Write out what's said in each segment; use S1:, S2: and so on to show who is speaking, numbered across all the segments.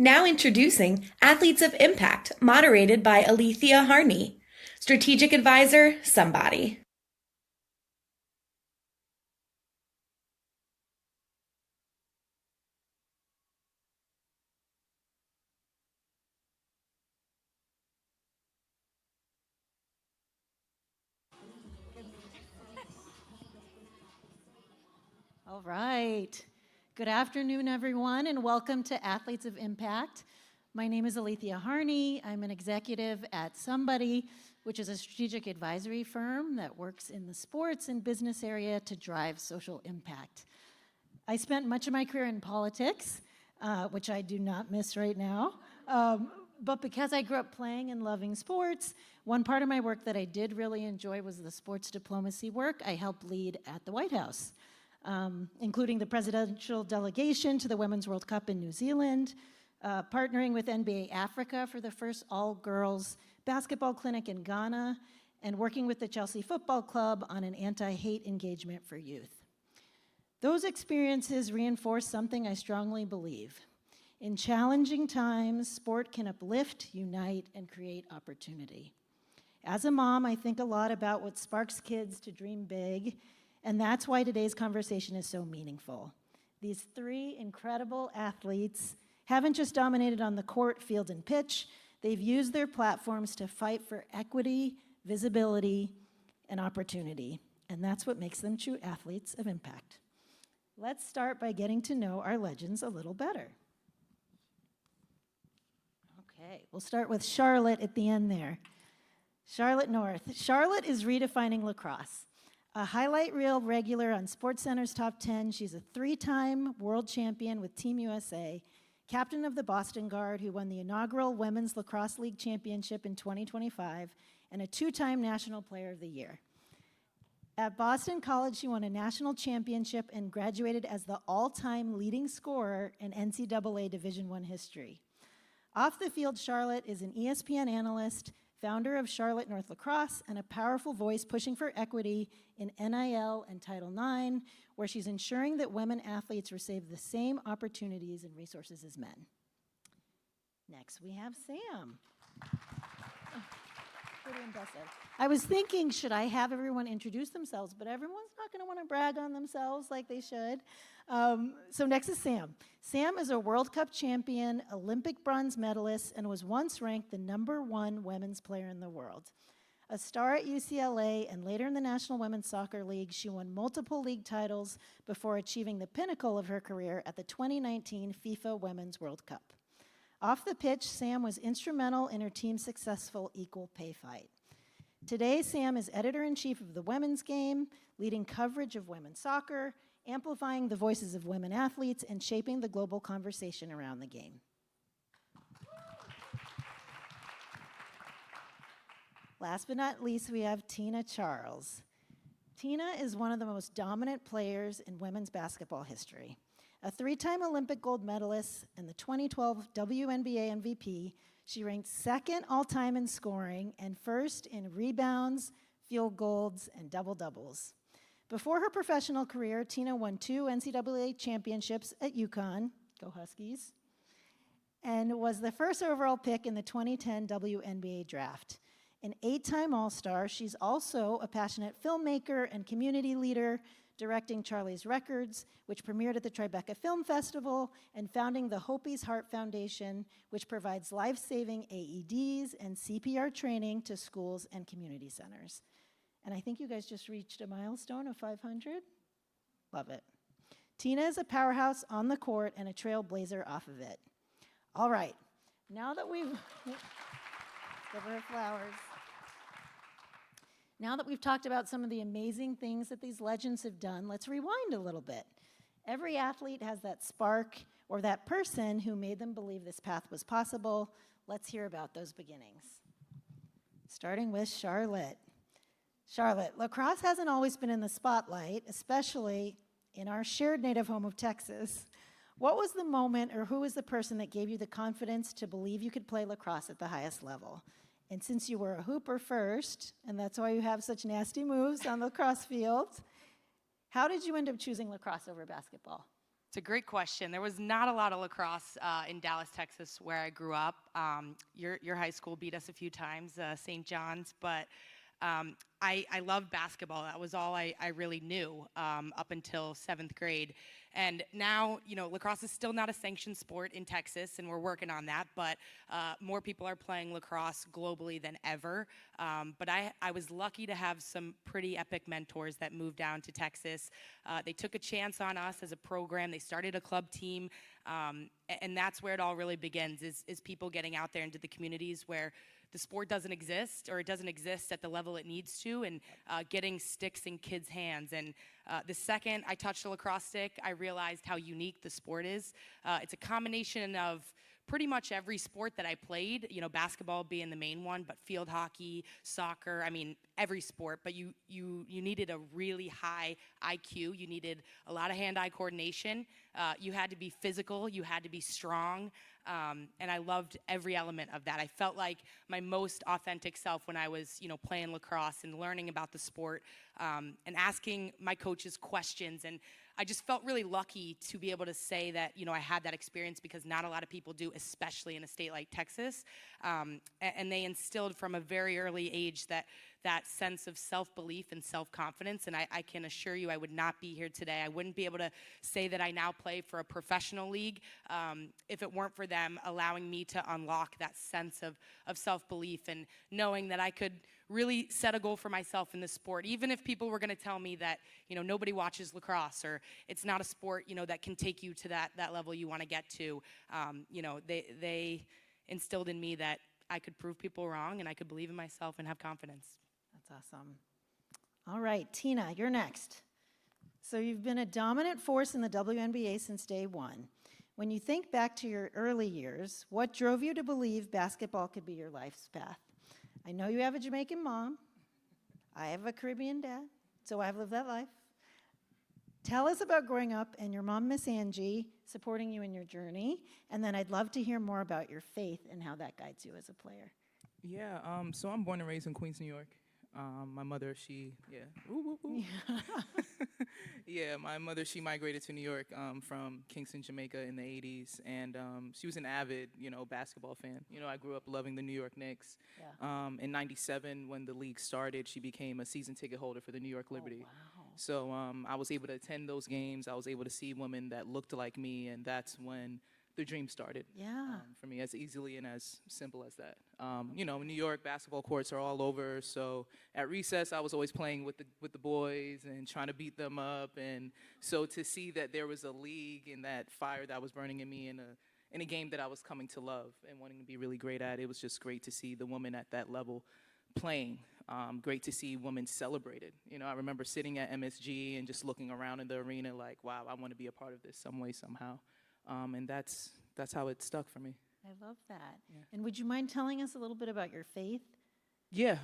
S1: Now introducing Athletes of Impact, moderated by Alethea Harney. Strategic Advisor, Somebody.
S2: All right. Good afternoon, everyone, and welcome to Athletes of Impact. My name is Alethea Harney. I'm an executive at Somebody, which is a strategic advisory firm that works in the sports and business area to drive social impact. I spent much of my career in politics, which I do not miss right now. But because I grew up playing and loving sports, one part of my work that I did really enjoy was the sports diplomacy work I helped lead at the White House. Including the presidential delegation to the Women's World Cup in New Zealand, partnering with NBA Africa for the first all-girls basketball clinic in Ghana, and working with the Chelsea Football Club on an anti-hate engagement for youth. Those experiences reinforce something I strongly believe. In challenging times, sport can uplift, unite, and create opportunity. As a mom, I think a lot about what sparks kids to dream big, and that's why today's conversation is so meaningful. These three incredible athletes haven't just dominated on the court, field, and pitch. They've used their platforms to fight for equity, visibility, and opportunity. And that's what makes them true athletes of impact. Let's start by getting to know our legends a little better. Okay, we'll start with Charlotte at the end there. Charlotte North. Charlotte is redefining lacrosse. A highlight reel regular on SportsCenter's Top 10, she's a three-time world champion with Team USA, captain of the Boston Guard, who won the inaugural Women's Lacrosse League Championship in 2025, and a two-time National Player of the Year. At Boston College, she won a national championship and graduated as the all-time leading scorer in NCAA Division I history. Off the field, Charlotte is an ESPN analyst, founder of Charlotte North Lacrosse, and a powerful voice pushing for equity in NIL and Title IX, where she's ensuring that women athletes receive the same opportunities and resources as men. Next, we have Sam. Pretty impressive. I was thinking, should I have everyone introduce themselves? But everyone's not going to want to brag on themselves like they should. So next is Sam. Sam is a World Cup champion, Olympic bronze medalist, and was once ranked the #1 women's player in the world. A star at UCLA and later in the National Women's Soccer League, she won multiple league titles before achieving the pinnacle of her career at the 2019 FIFA Women's World Cup. Off the pitch, Sam was instrumental in her team's successful equal pay fight. Today, Sam is editor-in-chief of the Women's Game, leading coverage of women's soccer, amplifying the voices of women athletes, and shaping the global conversation around the game. Last but not least, we have Tina Charles. Tina is one of the most dominant players in women's basketball history. A three-time Olympic gold medalist and the 2012 WNBA MVP, she ranked second all-time in scoring and first in rebounds, field goals, and double-doubles. Before her professional career, Tina won 2 NCAA championships at UConn, go Huskies, and was the first overall pick in the 2010 WNBA draft. An 8-time All-Star, she's also a passionate filmmaker and community leader, directing Charlie's Records, which premiered at the Tribeca Film Festival, and founding the Hopi's Heart Foundation, which provides life-saving AEDs and CPR training to schools and community centers. And I think you guys just reached a milestone of 500. Love it. Tina is a powerhouse on the court and a trailblazer off of it. All right, now that we've give her flowers. Now that we've talked about some of the amazing things that these legends have done, let's rewind a little bit. Every athlete has that spark or that person who made them believe this path was possible. Let's hear about those beginnings. Starting with Charlotte. Charlotte, lacrosse hasn't always been in the spotlight, especially in our shared native home of Texas. What was the moment or who was the person that gave you the confidence to believe you could play lacrosse at the highest level? And since you were a hooper first, and that's why you have such nasty moves on the lacrosse field, how did you end up choosing lacrosse over basketball?
S3: It's a great question. There was not a lot of lacrosse in Dallas, Texas, where I grew up. Your high school beat us a few times, St. John's, but I loved basketball. That was all I really knew up until 7th grade. And now, lacrosse is still not a sanctioned sport in Texas, and we're working on that, but more people are playing lacrosse globally than ever. But I was lucky to have some pretty epic mentors that moved down to Texas. They took a chance on us as a program. They started a club team, and that's where it all really begins, is people getting out there into the communities where the sport doesn't exist, or it doesn't exist at the level it needs to, and getting sticks in kids' hands. And the second I touched a lacrosse stick, I realized how unique the sport is. It's a combination of pretty much every sport that I played, basketball being the main one, but field hockey, soccer, every sport. But you needed a really high IQ. You needed a lot of hand-eye coordination. You had to be physical. You had to be strong. And I loved every element of that. I felt like my most authentic self when I was, playing lacrosse and learning about the sport, and asking my coaches questions. And I just felt really lucky to be able to say that, I had that experience, because not a lot of people do, especially in a state like Texas. And they instilled from a very early age that sense of self-belief and self-confidence. And I can assure you I would not be here today. I wouldn't be able to say that I now play for a professional league if it weren't for them allowing me to unlock that sense of self-belief, and knowing that I could really set a goal for myself in the sport, even if people were going to tell me that, nobody watches lacrosse, or it's not a sport, that can take you to that level you want to get to. They instilled in me that I could prove people wrong, and I could believe in myself and have confidence.
S2: That's awesome. All right, Tina, you're next. So you've been a dominant force in the WNBA since day one. When you think back to your early years, what drove you to believe basketball could be your life's path? I know you have a Jamaican mom. I have a Caribbean dad, so I've lived that life. Tell us about growing up and your mom, Miss Angie, supporting you in your journey, and then I'd love to hear more about your faith and how that guides you as a player.
S4: Yeah, so I'm born and raised in Queens, New York. My mother, woo, woo, woo. Yeah, my mother, she migrated to New York from Kingston, Jamaica in the 80s, and she was an avid, basketball fan. I grew up loving the New York Knicks.
S2: Yeah.
S4: In '97, when the league started, she became a season ticket holder for the New York Liberty.
S2: Oh, wow.
S4: So I was able to attend those games. I was able to see women that looked like me, and that's when the dream started.
S2: Yeah.
S4: For me, as easily and as simple as that. In New York, basketball courts are all over. So at recess, I was always playing with the boys and trying to beat them up. And so to see that there was a league and that fire that was burning in me in a game that I was coming to love and wanting to be really great at, it was just great to see the women at that level playing. Great to see women celebrated. I remember sitting at MSG and just looking around in the arena like, wow, I want to be a part of this some way, somehow. And that's how it stuck for me.
S2: I love that.
S4: Yeah.
S2: And would you mind telling us a little bit about your faith?
S4: Yeah,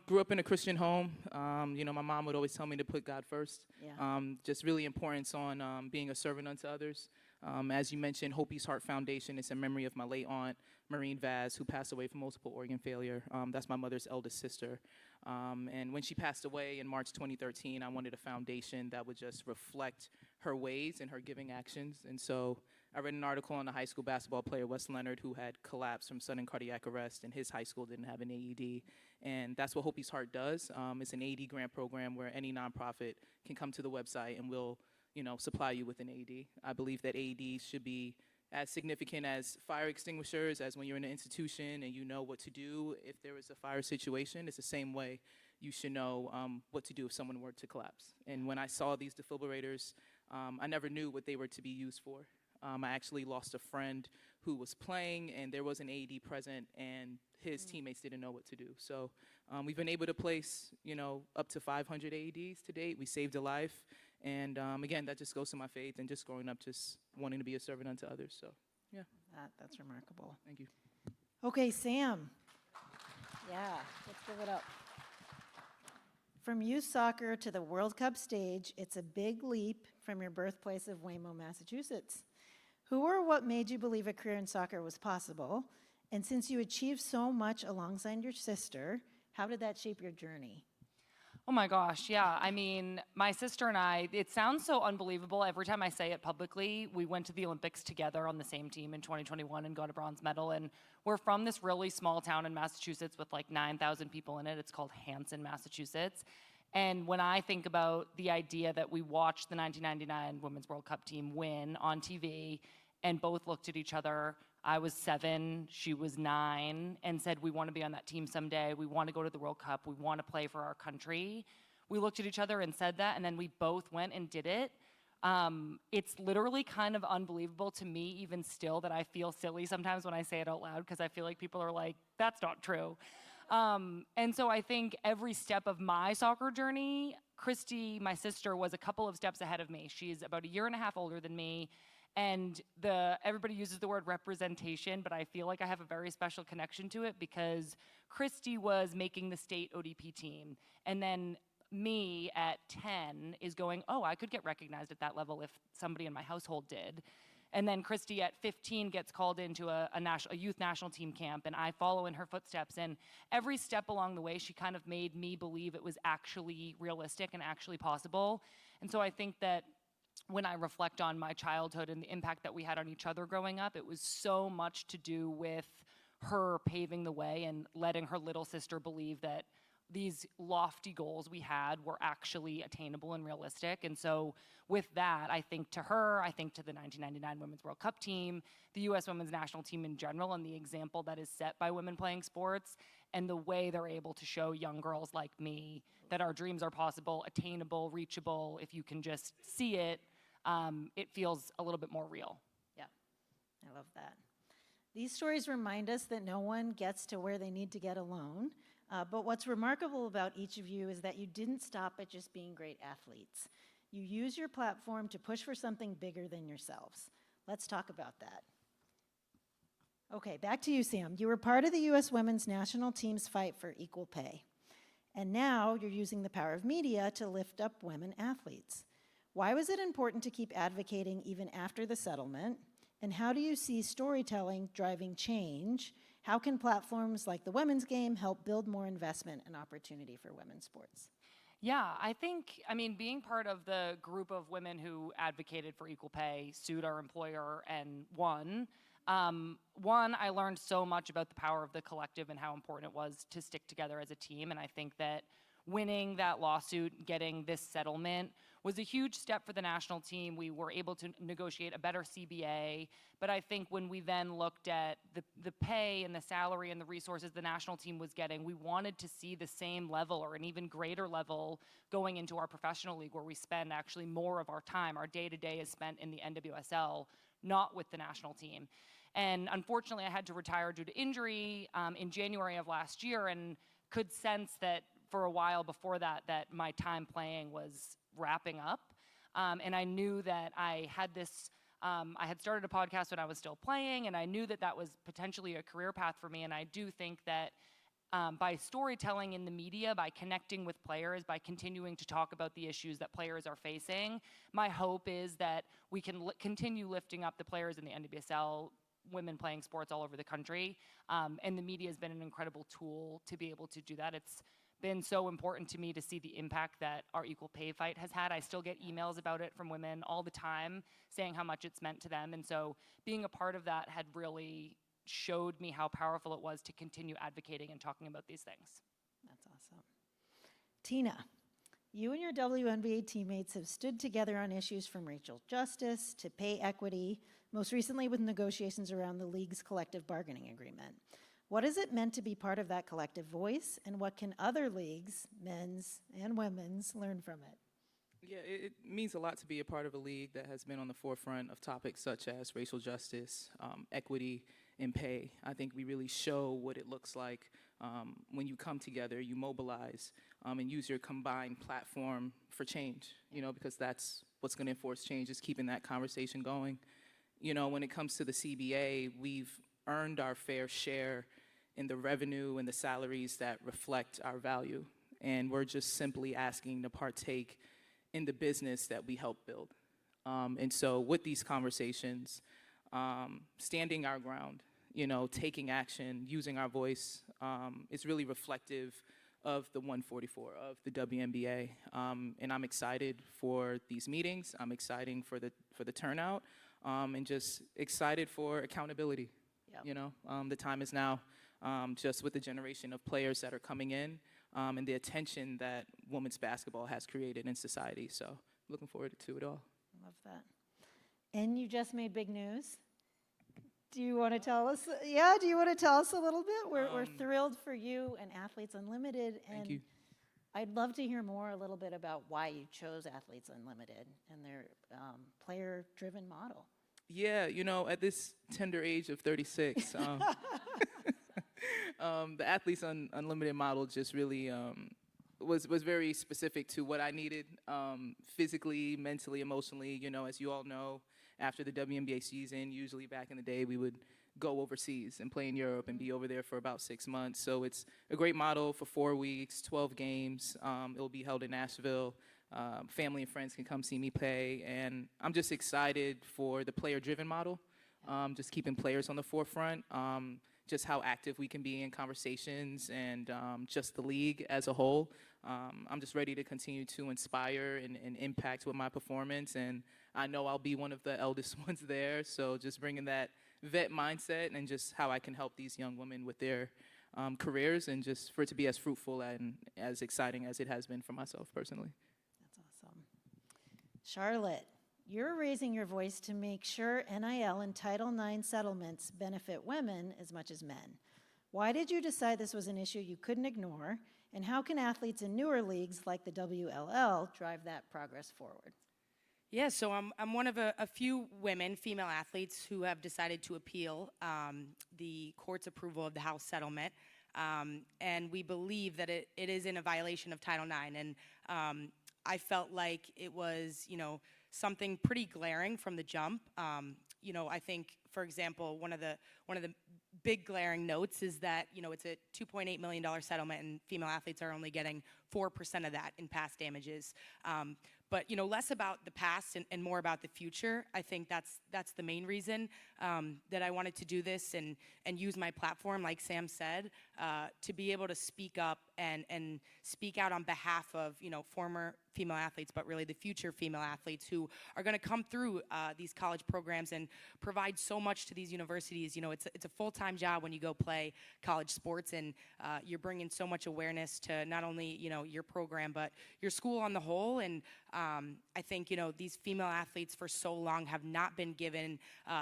S4: grew up in a Christian home. My mom would always tell me to put God first.
S2: Yeah.
S4: Just really importance on being a servant unto others. As you mentioned, Hopi's Heart Foundation is in memory of my late aunt, Maureen Vaz, who passed away from multiple organ failure. That's my mother's eldest sister. And when she passed away in March 2013, I wanted a foundation that would just reflect her ways and her giving actions. And so I read an article on a high school basketball player, Wes Leonard, who had collapsed from sudden cardiac arrest, and his high school didn't have an AED. And that's what Hopi's Heart does. It's an AED grant program where any nonprofit can come to the website and we'll, supply you with an AED. I believe that AEDs should be as significant as fire extinguishers, as when you're in an institution and you know what to do if there is a fire situation. It's the same way you should know what to do if someone were to collapse. And when I saw these defibrillators, I never knew what they were to be used for. I actually lost a friend who was playing, and there was an AED present, and his teammates didn't know what to do. So we've been able to place, up to 500 AEDs to date. We saved a life. And again, that just goes to my faith and just growing up, just wanting to be a servant unto others. So, yeah.
S2: That's remarkable.
S4: Thank you.
S2: Okay, Sam. Yeah, let's give it up. From youth soccer to the World Cup stage, it's a big leap from your birthplace of Waymo, Massachusetts. Who or what made you believe a career in soccer was possible? And since you achieved so much alongside your sister, how did that shape your journey?
S5: Oh my gosh, yeah. my sister and I, it sounds so unbelievable. Every time I say it publicly, we went to the Olympics together on the same team in 2021 and got a bronze medal. And we're from this really small town in Massachusetts with like 9,000 people in it. It's called Hanson, Massachusetts. And when I think about the idea that we watched the 1999 Women's World Cup team win on TV and both looked at each other, I was 7, she was 9, and said, we want to be on that team someday. We want to go to the World Cup. We want to play for our country. We looked at each other and said that, and then we both went and did it. It's literally kind of unbelievable to me, even still, that I feel silly sometimes when I say it out loud, because I feel like people are like, that's not true. And so I think every step of my soccer journey, Christy, my sister, was a couple of steps ahead of me. She's about a year and a half older than me. And everybody uses the word representation, but I feel like I have a very special connection to it because Christy was making the state ODP team. And then me at 10 is going, oh, I could get recognized at that level if somebody in my household did. And then Christy at 15 gets called into a youth national team camp, and I follow in her footsteps. And every step along the way, she kind of made me believe it was actually realistic and actually possible. And so I think that when I reflect on my childhood and the impact that we had on each other growing up, it was so much to do with her paving the way and letting her little sister believe that these lofty goals we had were actually attainable and realistic. And so with that, I think to her, I think to the 1999 Women's World Cup team, the U.S. Women's National Team in general, and the example that is set by women playing sports, and the way they're able to show young girls like me that our dreams are possible, attainable, reachable. If you can just see it, it feels a little bit more real.
S2: Yeah, I love that. These stories remind us that no one gets to where they need to get alone. But what's remarkable about each of you is that you didn't stop at just being great athletes. You use your platform to push for something bigger than yourselves. Let's talk about that. Okay, back to you, Sam. You were part of the U.S. Women's National Team's fight for equal pay. And now you're using the power of media to lift up women athletes. Why was it important to keep advocating even after the settlement? And how do you see storytelling driving change? How can platforms like the Women's Game help build more investment and opportunity for women's sports?
S5: Yeah, I mean, being part of the group of women who advocated for equal pay, sued our employer, and won, I learned so much about the power of the collective and how important it was to stick together as a team. And I think that winning that lawsuit, getting this settlement, was a huge step for the national team. We were able to negotiate a better CBA, but I think when we then looked at the pay and the salary and the resources the national team was getting, we wanted to see the same level or an even greater level going into our professional league, where we spend actually more of our time. Our day-to-day is spent in the NWSL, not with the national team. And unfortunately, I had to retire due to injury in January of last year, and could sense that for a while before that my time playing was wrapping up. And I knew that I had started a podcast when I was still playing, and I knew that that was potentially a career path for me. And I do think that by storytelling in the media, by connecting with players, by continuing to talk about the issues that players are facing, my hope is that we can continue lifting up the players in the NWSL, women playing sports all over the country. And the media has been an incredible tool to be able to do that. It's been so important to me to see the impact that our equal pay fight has had. I still get emails about it from women all the time saying how much it's meant to them. And so being a part of that had really showed me how powerful it was to continue advocating and talking about these things.
S2: That's awesome. Tina, you and your WNBA teammates have stood together on issues from racial justice to pay equity, most recently with negotiations around the league's collective bargaining agreement. What has it meant to be part of that collective voice, and what can other leagues, men's and women's, learn from it?
S4: Yeah, it means a lot to be a part of a league that has been on the forefront of topics such as racial justice, equity, and pay. I think we really show what it looks like when you come together, you mobilize, and use your combined platform for change, because that's what's going to enforce change, is keeping that conversation going. When it comes to the CBA, we've earned our fair share in the revenue and the salaries that reflect our value. And we're just simply asking to partake in the business that we help build. And so with these conversations, standing our ground, taking action, using our voice, is really reflective of the 144 of the WNBA, and I'm excited for these meetings. I'm excited for the turnout, and just excited for accountability.
S2: Yep.
S4: The time is now, just with the generation of players that are coming in, and the attention that women's basketball has created in society. So looking forward to it all.
S2: Love that. And you just made big news. Do you want to tell us? Yeah, do you want to tell us a little bit? We're thrilled for you and Athletes Unlimited. And
S4: Thank you.
S2: I'd love to hear more a little bit about why you chose Athletes Unlimited and their player-driven model.
S4: Yeah, at this tender age of 36, the Athletes Unlimited model just really was very specific to what I needed, physically, mentally, emotionally. As you all know, after the WNBA season, usually back in the day, we would go overseas and play in Europe and be over there for about 6 months. So it's a great model for 4 weeks, 12 games. It will be held in Nashville. Family and friends can come see me play. And I'm just excited for the player-driven model, just keeping players on the forefront, just how active we can be in conversations, and just the league as a whole. I'm just ready to continue to inspire and impact with my performance, and I know I'll be one of the eldest ones there, so just bringing that vet mindset and just how I can help these young women with their careers, and just for it to be as fruitful and as exciting as it has been for myself personally.
S2: That's awesome. Charlotte, you're raising your voice to make sure NIL and Title IX settlements benefit women as much as men. Why did you decide this was an issue you couldn't ignore, and how can athletes in newer leagues like the WLL drive that progress forward?
S3: Yeah, so I'm one of a few women, female athletes, who have decided to appeal the court's approval of the House settlement. And we believe that it is in a violation of Title IX. And I felt like it was, something pretty glaring from the jump. I think, for example, one of the big glaring notes is that, it's a $2.8 million settlement, and female athletes are only getting 4% of that in past damages. But less about the past and more about the future. I think that's the main reason that I wanted to do this and use my platform, like Sam said, to be able to speak up and speak out on behalf of former female athletes, but really the future female athletes who are going to come through these college programs and provide so much to these universities. It's a full-time job when you go play college sports, and you're bringing so much awareness to not only your program but your school on the whole. And I think these female athletes for so long have not been given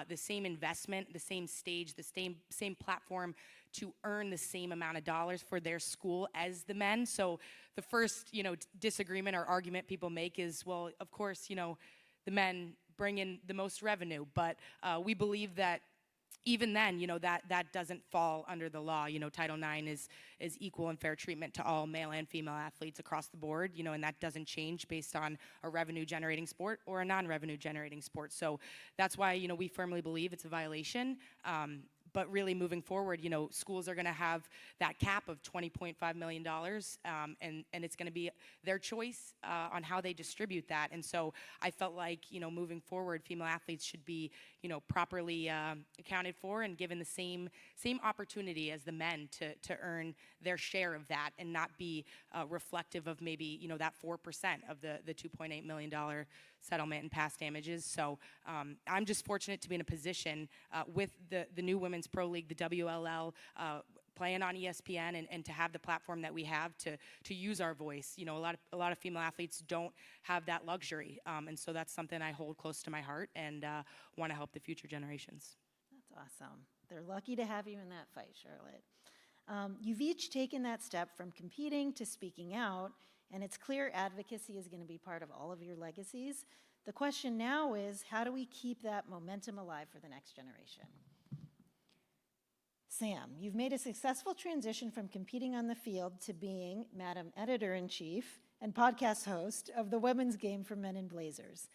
S3: the same investment, the same stage, the same platform to earn the same amount of dollars for their school as the men. So the first disagreement or argument people make is, well, of course the men bring in the most revenue, but we believe that even then, that doesn't fall under the law. Title IX is equal and fair treatment to all male and female athletes across the board, and that doesn't change based on a revenue-generating sport or a non-revenue-generating sport. So that's why, we firmly believe it's a violation. But really moving forward, schools are going to have that cap of $20.5 million, and it's going to be their choice on how they distribute that. And so I felt like, moving forward, female athletes should be, properly accounted for and given the same opportunity as the men to earn their share of that, and not be reflective of maybe, that 4% of the $2.8 million settlement and past damages. So I'm just fortunate to be in a position with the new Women's Pro League, the WLL, playing on ESPN, and to have the platform that we have to use our voice. A lot of female athletes don't have that luxury, and so that's something I hold close to my heart and want to help the future generations.
S2: That's awesome. They're lucky to have you in that fight, Charlotte. You've each taken that step from competing to speaking out, and it's clear advocacy is going to be part of all of your legacies. The question now is, how do we keep that momentum alive for the next generation? Sam, you've made a successful transition from competing on the field to being Madam Editor-in-Chief and podcast host of the Women's Game for Men in Blazers.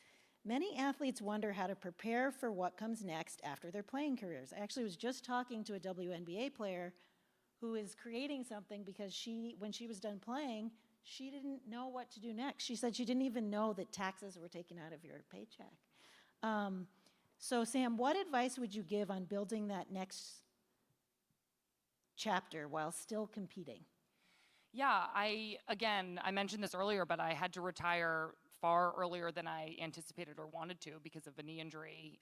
S2: Many athletes wonder how to prepare for what comes next after their playing careers. I actually was just talking to a WNBA player who is creating something because when she was done playing, she didn't know what to do next. She said she didn't even know that taxes were taken out of your paycheck. So Sam, what advice would you give on building that next chapter while still competing?
S5: Yeah, I mentioned this earlier, but I had to retire far earlier than I anticipated or wanted to because of a knee injury.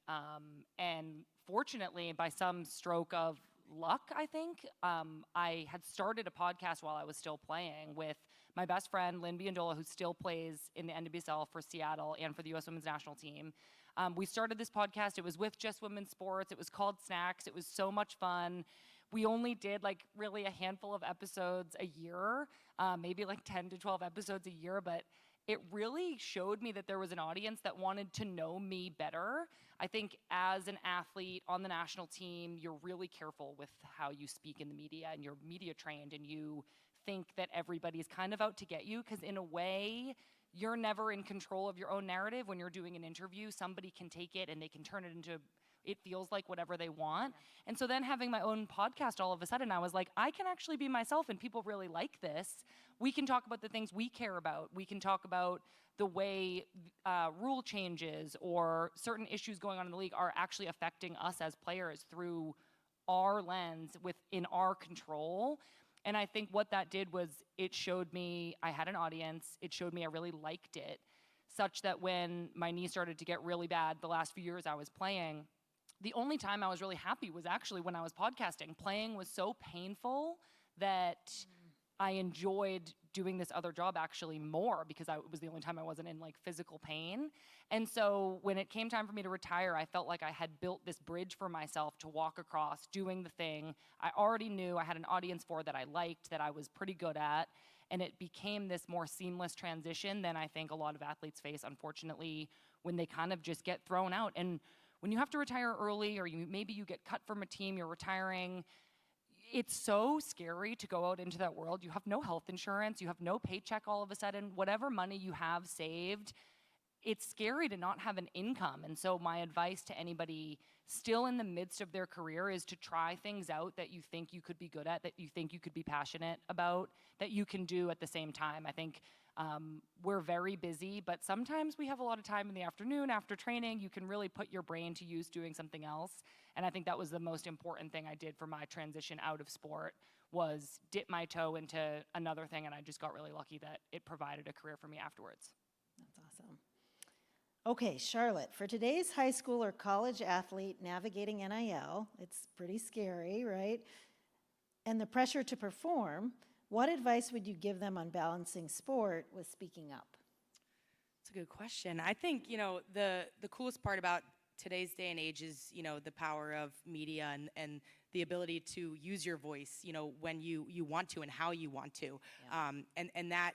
S5: And fortunately, by some stroke of luck, I think, I had started a podcast while I was still playing with my best friend, Lynn Biondola, who still plays in the NWSL for Seattle and for the U.S. Women's National Team. We started this podcast. It was with Just Women's Sports. It was called Snacks. It was so much fun. We only did like really a handful of episodes a year, maybe like 10 to 12 episodes a year, but it really showed me that there was an audience that wanted to know me better. I think as an athlete on the national team, you're really careful with how you speak in the media, and you're media trained, and you think that everybody's kind of out to get you, because in a way, you're never in control of your own narrative. When you're doing an interview, somebody can take it and they can turn it into, it feels like whatever they want. And so then having my own podcast, all of a sudden I was like, I can actually be myself and people really like this. We can talk about the things we care about. We can talk about the way rule changes or certain issues going on in the league are actually affecting us as players through our lens, within our control. And I think what that did was it showed me I had an audience. It showed me I really liked it, such that when my knee started to get really bad the last few years I was playing, the only time I was really happy was actually when I was podcasting. Playing was so painful that I enjoyed doing this other job actually more, because it was the only time I wasn't in like physical pain. And so when it came time for me to retire, I felt like I had built this bridge for myself to walk across, doing the thing I already knew I had an audience for, that I liked, that I was pretty good at. And it became this more seamless transition than I think a lot of athletes face, unfortunately, when they kind of just get thrown out. And when you have to retire early, or maybe you get cut from a team, you're retiring, it's so scary to go out into that world. You have no health insurance, you have no paycheck all of a sudden. Whatever money you have saved, it's scary to not have an income. And so my advice to anybody still in the midst of their career is to try things out that you think you could be good at, that you think you could be passionate about, that you can do at the same time. I think we're very busy, but sometimes we have a lot of time in the afternoon after training. You can really put your brain to use doing something else. And I think that was the most important thing I did for my transition out of sport, was dip my toe into another thing. And I just got really lucky that it provided a career for me afterwards.
S2: That's awesome. Okay, Charlotte, for today's high school or college athlete navigating NIL, it's pretty scary, right? And the pressure to perform, what advice would you give them on balancing sport with speaking up?
S3: That's a good question. I think, the coolest part about today's day and age is, the power of media and the ability to use your voice, when you want to and how you want to.
S2: Yeah.
S3: And that,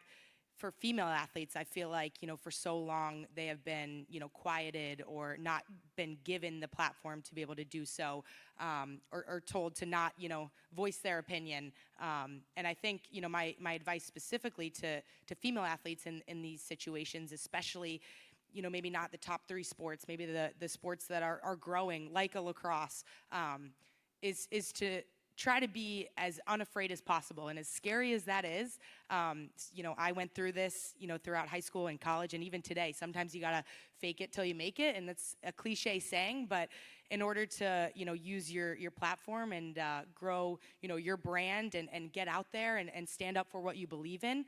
S3: for female athletes, I feel like, for so long they have been, quieted or not been given the platform to be able to do so, or told to not, voice their opinion. And I think, my advice specifically to female athletes in these situations, especially, maybe not the top 3 sports, maybe the sports that are growing, like a lacrosse, is to try to be as unafraid as possible. And as scary as that is, I went through this, throughout high school and college, and even today. Sometimes you gotta fake it till you make it, and that's a cliche saying, but in order to, use your platform and grow, your brand and get out there and stand up for what you believe in,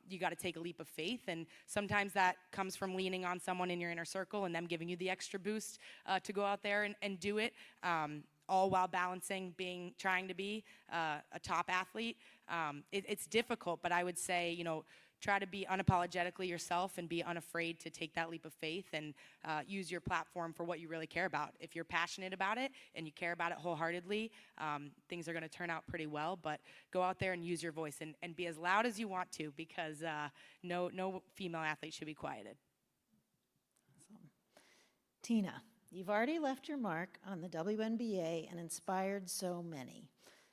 S3: you gotta take a leap of faith. And sometimes that comes from leaning on someone in your inner circle and them giving you the extra boost to go out there and do it. All while balancing trying to be a top athlete. It's difficult, but I would say, try to be unapologetically yourself and be unafraid to take that leap of faith and use your platform for what you really care about. If you're passionate about it and you care about it wholeheartedly, things are going to turn out pretty well. But go out there and use your voice and be as loud as you want to, because no female athlete should be quieted.
S2: Awesome. Tina, you've already left your mark on the WNBA and inspired so many.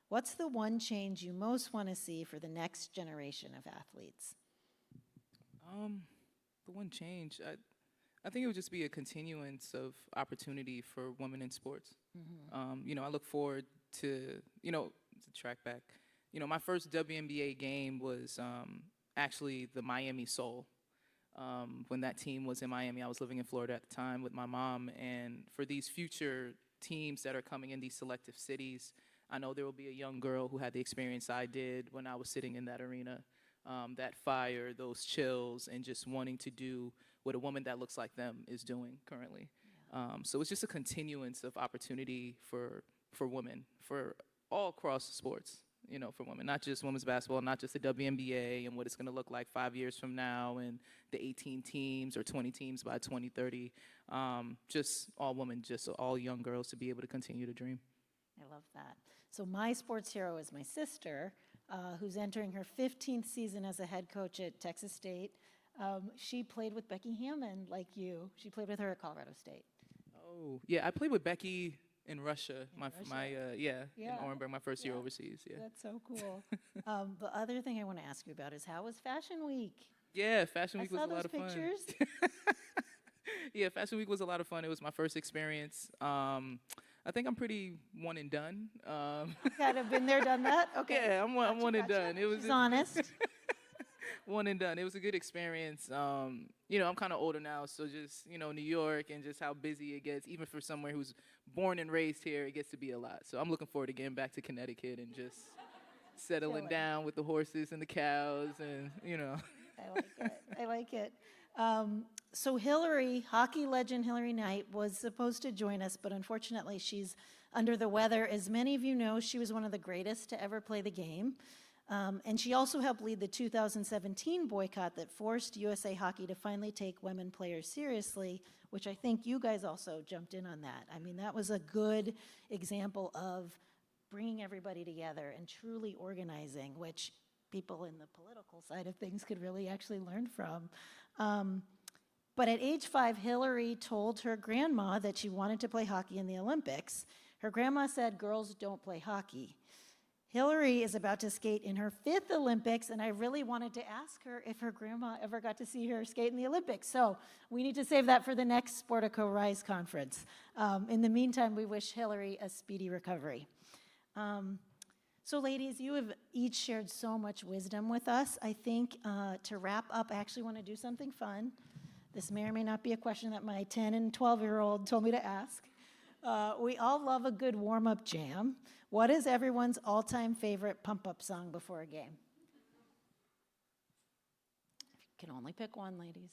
S2: What's the one change you most want to see for the next generation of athletes?
S4: The one change, I think it would just be a continuance of opportunity for women in sports. I look forward to track back. My first WNBA game was actually the Miami Soul. When that team was in Miami, I was living in Florida at the time with my mom. And for these future teams that are coming in these selective cities, I know there will be a young girl who had the experience I did when I was sitting in that arena. That fire, those chills, and just wanting to do what a woman that looks like them is doing currently. So it's just a continuance of opportunity for women, for all across sports, you know, for women, not just women's basketball, not just the WNBA and what it's going to look like 5 years from now and the 18 teams or 20 teams by 2030. Just all women, just all young girls to be able to continue to dream.
S2: I love that. So my sports hero is my sister, who's entering her 15th season as a head coach at Texas State. She played with Becky Hammond, like you. She played with her at Colorado State.
S4: Oh, yeah, I played with Becky in Russia.
S2: Yeah.
S4: In Orenburg, my first year
S2: Yeah.
S4: overseas. Yeah.
S2: That's so cool. The other thing I want to ask you about is, how was Fashion Week?
S4: Yeah, Fashion
S2: I
S4: Week was
S2: saw
S4: a
S2: those
S4: lot of fun.
S2: pictures.
S4: Yeah, Fashion Week was a lot of fun. It was my first experience. I think I'm pretty one and done.
S2: Kind of been there, done that? Okay.
S4: Yeah, I'm one and done. It was
S2: She's honest.
S4: one and done. It was a good experience. You know, I'm kind of older now, so just, you know, New York and just how busy it gets, even for someone who's born and raised here, it gets to be a lot. So I'm looking forward to getting back to Connecticut and just settling
S2: Chilling.
S4: down with the horses and the cows and, you know.
S2: I like it. I like it. So Hillary, hockey legend Hillary Knight, was supposed to join us, but unfortunately she's under the weather. As many of you know, she was one of the greatest to ever play the game. And she also helped lead the 2017 boycott that forced USA Hockey to finally take women players seriously, which I think you guys also jumped in on that. I mean, that was a good example of bringing everybody together and truly organizing, which people in the political side of things could really actually learn from. But at age 5, Hillary told her grandma that she wanted to play hockey in the Olympics. Her grandma said, "Girls don't play hockey." Hillary is about to skate in her 5th Olympics, and I really wanted to ask her if her grandma ever got to see her skate in the Olympics. So we need to save that for the next Sportico Rise conference. In the meantime, we wish Hillary a speedy recovery. So ladies, you have each shared so much wisdom with us. I think to wrap up, I actually want to do something fun. This may or may not be a question that my 10 and 12-year-old told me to ask. We all love a good warm-up jam. What is everyone's all-time favorite pump-up song before a game? You can only pick one, ladies.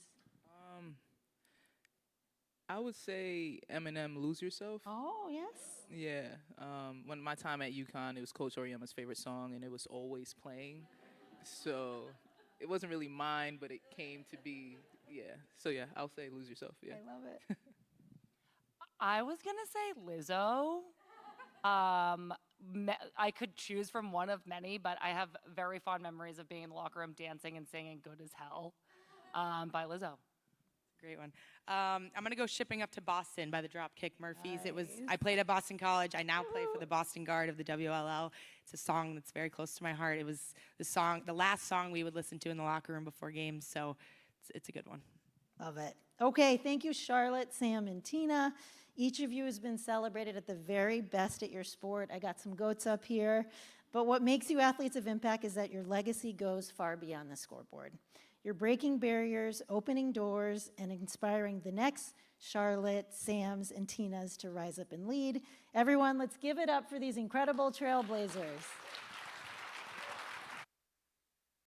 S4: I would say Eminem, "Lose Yourself."
S2: Oh, yes.
S4: Yeah. When my time at UConn, it was Coach Auriemma's favorite song, and it was always playing. So it wasn't really mine, but it came to be. Yeah. So yeah, I'll say "Lose Yourself." Yeah.
S2: I love it.
S5: I was gonna say Lizzo. I could choose from one of many, but I have very fond memories of being in the locker room dancing and singing "Good as Hell" by Lizzo.
S3: Great one. I'm gonna go "Shipping Up to Boston" by the Dropkick Murphys.
S2: Nice.
S3: I played at Boston College. I now play for the Boston Guard of the WLL. It's a song that's very close to my heart. It was the last song we would listen to in the locker room before games, so it's a good one.
S2: Love it. Okay, thank you, Charlotte, Sam, and Tina. Each of you has been celebrated at the very best at your sport. I got some goats up here. But what makes you athletes of impact is that your legacy goes far beyond the scoreboard. You're breaking barriers, opening doors, and inspiring the next Charlotte, Sams, and Tinas to rise up and lead. Everyone, let's give it up for these incredible trailblazers.